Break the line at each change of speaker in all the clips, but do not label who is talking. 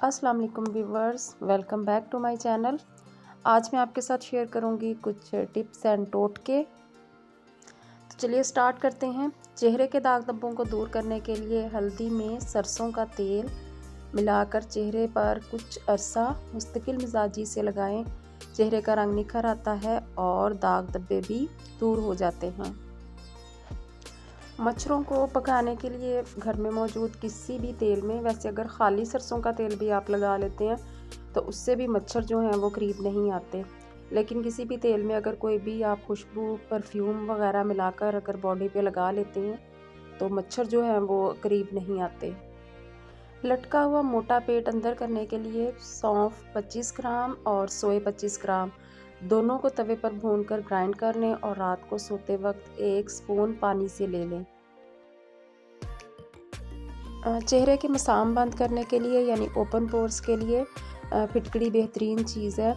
अस्सलाम वालेकुम viewers, welcome back to my channel. आज मैं आपके साथ शेयर करूंगी कुछ टिप्स एंड टोटके। तो चलिए स्टार्ट करते हैं। चेहरे के दाग धब्बों को दूर करने के लिए हल्दी में सरसों का तेल मिलाकर चेहरे पर कुछ अरसा मुस्तकिल मिजाजी से लगाएं। चेहरे का रंग निखर आता है और दाग धब्बे भी दूर हो जाते हैं। मच्छरों को भगाने के लिए घर में मौजूद किसी भी तेल में, वैसे अगर खाली सरसों का तेल भी आप लगा लेते हैं तो उससे भी मच्छर जो हैं वो करीब नहीं आते। लेकिन किसी भी तेल में अगर कोई भी आप खुशबू परफ्यूम वगैरह मिलाकर अगर बॉडी पे लगा लेते हैं तो मच्छर जो हैं वो करीब नहीं आते। लटका हुआ मोटा पेट अंदर करने के लिए सौंफ 25 ग्राम और सोए 25 ग्राम दोनों को तवे पर भूनकर ग्राइंड कर लें और रात को सोते वक्त 1 स्पून पानी से ले लें। चेहरे के मसाम बंद करने के लिए यानी ओपन पोर्स के लिए फिटकड़ी बेहतरीन चीज़ है।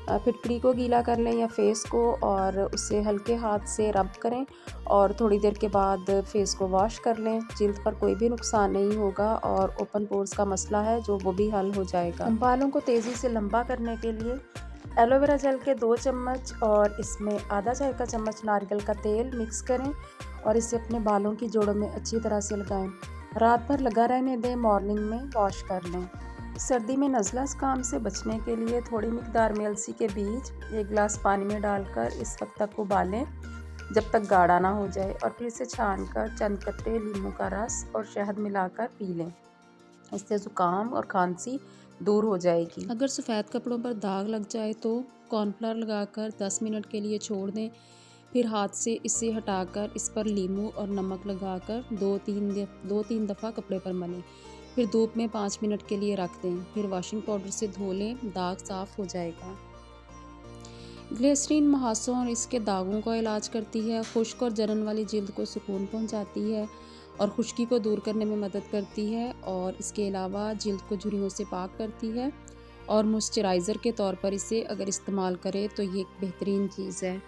फिटकड़ी को गीला कर लें या फेस को और उसे हल्के हाथ से रब करें और थोड़ी देर के बाद फेस को वॉश कर लें। जिल्द पर कोई भी नुकसान नहीं होगा और ओपन पोर्स का मसला है जो वो भी हल हो जाएगा। बालों को तेज़ी से लंबा करने के लिए एलोवेरा जेल के 2 चम्मच और इसमें आधा चाय का चम्मच नारियल का तेल मिक्स करें और इसे अपने बालों की जोड़ों में अच्छी तरह से लगाएं। रात भर लगा रहने दें, मॉर्निंग में वॉश कर लें। सर्दी में नज़ला ज़ुकाम से बचने के लिए थोड़ी मिकदार में अलसी के बीज 1 गिलास पानी में डालकर इस वक्त तक उबालें जब तक गाढ़ा ना हो जाए और फिर इसे छानकर चंद कतरे नींबू का रस और शहद मिलाकर पी लें। इससे ज़ुकाम और खांसी दूर हो जाएगी।
अगर सफ़ेद कपड़ों पर दाग लग जाए तो कॉर्नफ्लावर लगाकर 10 मिनट के लिए छोड़ दें। फिर हाथ से इसे हटाकर इस पर नींबू और नमक लगाकर 2-3 दफ़ा कपड़े पर मलें। फिर धूप में 5 मिनट के लिए रख दें। फिर वॉशिंग पाउडर से धो लें, दाग साफ़ हो जाएगा। ग्लिसरीन मुहासों और इसके दागों का इलाज करती है। खुश्क और जलन वाली जिल्द को सुकून पहुंचाती है और खुश्की को दूर करने में मदद करती है और इसके अलावा जिल्द को झुर्रियों से पाक करती है और मॉइस्चराइज़र के तौर पर इसे अगर इस्तेमाल करें तो ये एक बेहतरीन चीज़ है।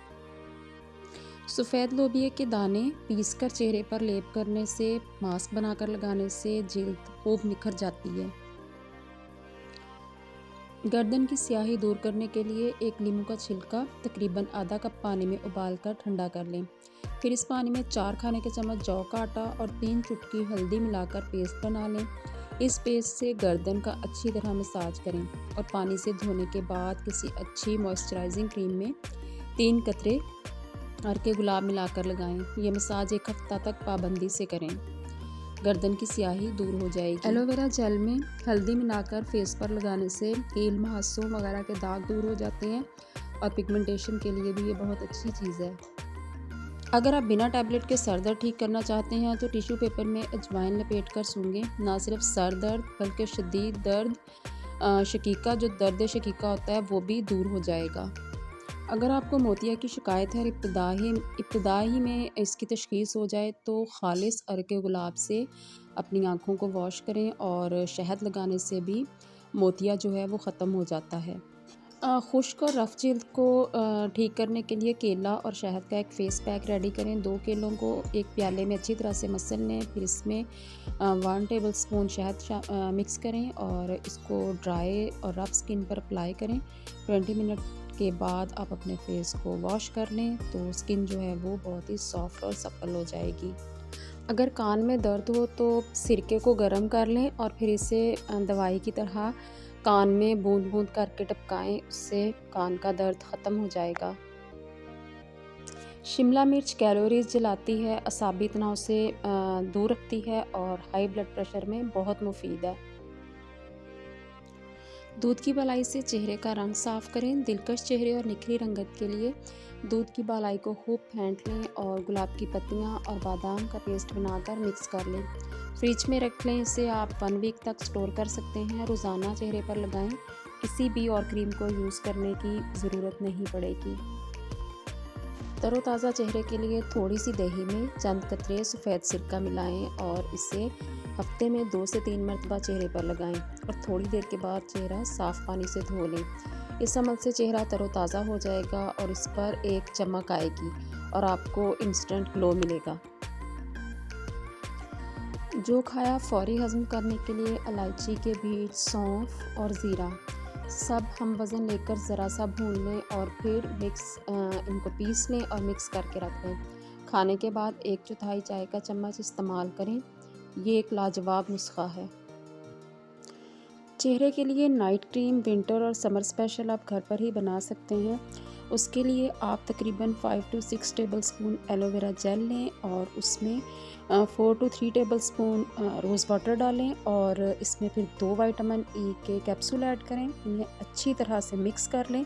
सफ़ेद लोबिया के दाने पीसकर चेहरे पर लेप करने से, मास्क बनाकर लगाने से जिल्द खूब निखर जाती है। गर्दन की स्याही दूर करने के लिए एक नींबू का छिलका तकरीबन आधा कप पानी में उबालकर ठंडा कर लें। फिर इस पानी में 4 खाने के चम्मच जौ का आटा और 3 चुटकी हल्दी मिलाकर पेस्ट बना लें। इस पेस्ट से गर्दन का अच्छी तरह मसाज करें और पानी से धोने के बाद किसी अच्छी मॉइस्चराइजिंग क्रीम में 3 कतरे अर्के गुलाब मिलाकर लगाएं। ये मसाज 1 हफ्ता तक पाबंदी से करें, गर्दन की स्याही दूर हो जाएगी। एलोवेरा जेल में हल्दी मिलाकर फेस पर लगाने से कील, मुहासों वगैरह के दाग दूर हो जाते हैं और पिगमेंटेशन के लिए भी ये बहुत अच्छी चीज़ है। अगर आप बिना टैबलेट के सर दर्द ठीक करना चाहते हैं तो टिश्यू पेपर में अजवाइन लपेट कर सूंघें। ना सिर्फ सर दर्द बल्कि शदीद दर्द शकीका, जो दर्द शकीका होता है वो भी दूर हो जाएगा। अगर आपको मोतिया की शिकायत है और इब्तिदाई में इसकी तशख़ीस हो जाए तो खालिस अर्के गुलाब से अपनी आँखों को वॉश करें और शहद लगाने से भी मोतिया जो है वो ख़त्म हो जाता है। खुश्क और रफ़ जिल्द को ठीक करने के लिए केला और शहद का एक फ़ेस पैक रेडी करें। 2 केलों को एक प्याले में अच्छी तरह से मसल लें। फिर इसमें 1 टेबल स्पून शहद मिक्स करें और इसको ड्राई और रफ़ स्किन पर अप्लाई करें। 20 मिनट के बाद आप अपने फेस को वॉश कर लें तो स्किन जो है वो बहुत ही सॉफ्ट और सप्पल हो जाएगी। अगर कान में दर्द हो तो सिरके को गर्म कर लें और फिर इसे दवाई की तरह कान में बूंद बूंद करके टपकाएं, उससे कान का दर्द ख़त्म हो जाएगा। शिमला मिर्च कैलोरीज जलाती है, असाबी तनाव से दूर रखती है और हाई ब्लड प्रेशर में बहुत मुफीद है। दूध की बालाई से चेहरे का रंग साफ़ करें। दिलकश चेहरे और निखरी रंगत के लिए दूध की बालाई को खूब फेंट लें और गुलाब की पत्तियां और बादाम का पेस्ट बनाकर मिक्स कर लें। फ्रिज में रख लें। इसे आप 1 वीक तक स्टोर कर सकते हैं। रोज़ाना चेहरे पर लगाएं। किसी भी और क्रीम को यूज़ करने की ज़रूरत नहीं पड़ेगी। तरोताज़ा चेहरे के लिए थोड़ी सी दही में चंद कतरे सफ़ेद सिरका मिलाएं और इसे हफ्ते में 2 से 3 मरतबा चेहरे पर लगाएं और थोड़ी देर के बाद चेहरा साफ़ पानी से धो लें। इस अमल से चेहरा तरोताज़ा हो जाएगा और इस पर एक चमक आएगी और आपको इंस्टेंट ग्लो मिलेगा। जो खाया फ़ौरी हज़म करने के लिए इलायची के बीज, सौंफ और ज़ीरा सब हम वज़न लेकर ज़रा सा भून लें और फिर इनको पीस लें और मिक्स करके रख लें। खाने के बाद 1/4 चाय का चम्मच इस्तेमाल करें। ये एक लाजवाब नुस्खा है।
चेहरे के लिए नाइट क्रीम विंटर और समर स्पेशल आप घर पर ही बना सकते हैं। उसके लिए आप तकरीबन 5 to 6 टेबलस्पून एलोवेरा जेल लें और उसमें 4 to 3 टेबलस्पून रोज़ वाटर डालें और इसमें फिर 2 विटामिन ई के कैप्सूल ऐड करें। इन्हें अच्छी तरह से मिक्स कर लें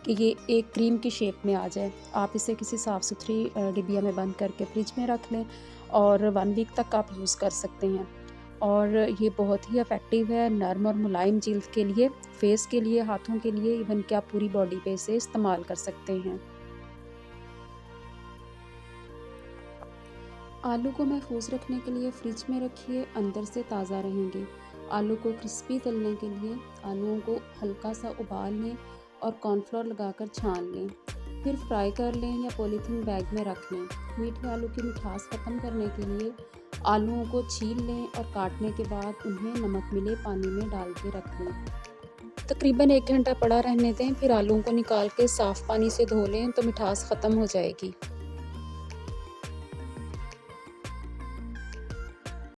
कि ये एक क्रीम की शेप में आ जाए। आप इसे किसी साफ़ सुथरी डिबिया में बंद करके फ्रिज में रख लें और 1 वीक तक आप यूज़ कर सकते हैं। और ये बहुत ही इफ़ेक्टिव है नरम और मुलायम जिल्द के लिए, फेस के लिए, हाथों के लिए, इवन कि आप पूरी बॉडी पे इसे इस्तेमाल कर सकते हैं।
आलू को महफूज रखने के लिए फ्रिज में रखिए, अंदर से ताज़ा रहेंगे। आलू को क्रिस्पी तलने के लिए आलूओं को हल्का सा उबाल लें और कॉर्नफ्लोर लगाकर छान लें, फिर फ्राई कर लें या पॉलीथीन बैग में रख लें। मीठे आलू की मिठास ख़त्म करने के लिए आलूओं को छील लें और काटने के बाद उन्हें नमक मिले पानी में डाल के रख लें। तकरीबन 1 घंटा पड़ा रहने दें, फिर आलूओं को निकाल के साफ़ पानी से धो लें तो मिठास ख़त्म हो जाएगी।